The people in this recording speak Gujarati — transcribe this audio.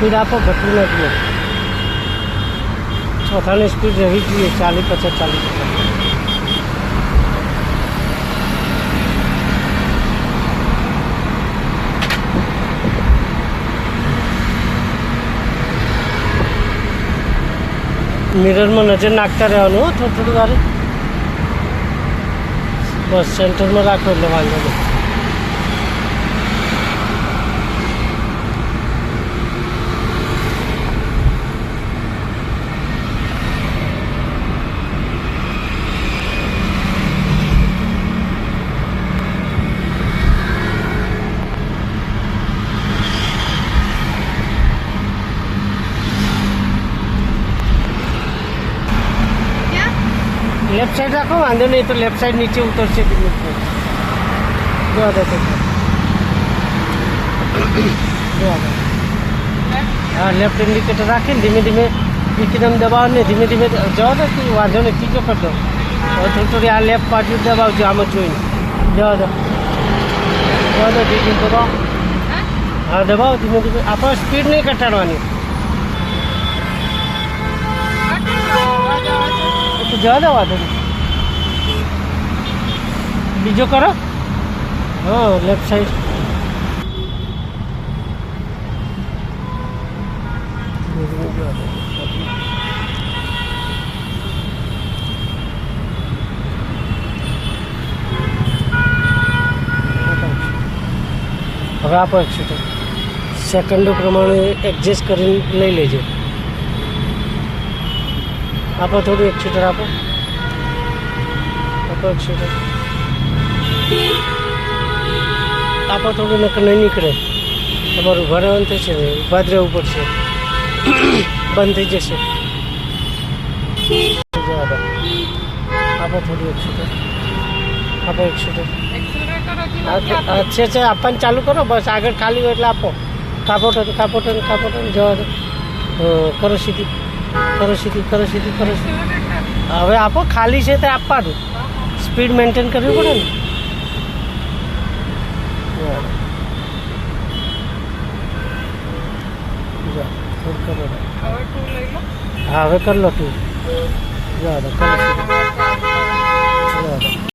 સ્પીડ આપો ઘટવું નથી. ચોથાની સ્પીડ રહેવી જોઈએ 40-50 40. મિરરમાં નજર નાખતા રહેવાનું થોડું થોડું વારે. બસ સેન્ટરમાં રાખો એટલે વાંધો નહીં. લેફ્ટ સાઈડ રાખો, વાંધો નહીં. તો લેફ્ટ સાઈડ નીચે ઉતરશે. હા, લેફ્ટ ઇન્ડિકેટર રાખીને ધીમે ધીમે એકદમ દબાવો ને ધીમે ધીમે જવા દો. વાંધો નહીં, ત્રીજો કરી દો. હવે થોડી થોડી આ લેફ્ટ બાજુ દબાવજો. આમ જ જોઈને જવા દો. ધીમે ધીમે દબાવો. હા, દબાવો ધીમે ધીમે. આપણે સ્પીડ નહીં ઘટાડવાની. જવા દો, વાંધો નહીં. બીજો કરો. હા, લેફ્ટ સાઈડ. હવે આપો એક્સિટર. સેકન્ડો પ્રમાણે એડજસ્ટ કરીને લઈ લેજો. આપો થોડું એક્સિટર આપો. એક્સિટર આપો થોડું, નકર નહીં નીકળે. તમારું ઉભા રહેવાનું થશે ને, ઉભા જ રહેવું પડશે. બંધ થઈ જશે. આપો થોડું એક્સિટર. આપો એક્સિટર. છે આપવાનું ચાલુ કરો. બસ આગળ ખાલી હોય એટલે આપો. કાપોટો જવા દો. કરો સીધી. કરો સીધી. હવે આપો. ખાલી છે તે આપવાનું. સ્પીડ મેન્ટેન કરવી પડે ને. હા, હવે કરી લો તું. જવા દો. કરો સીધી.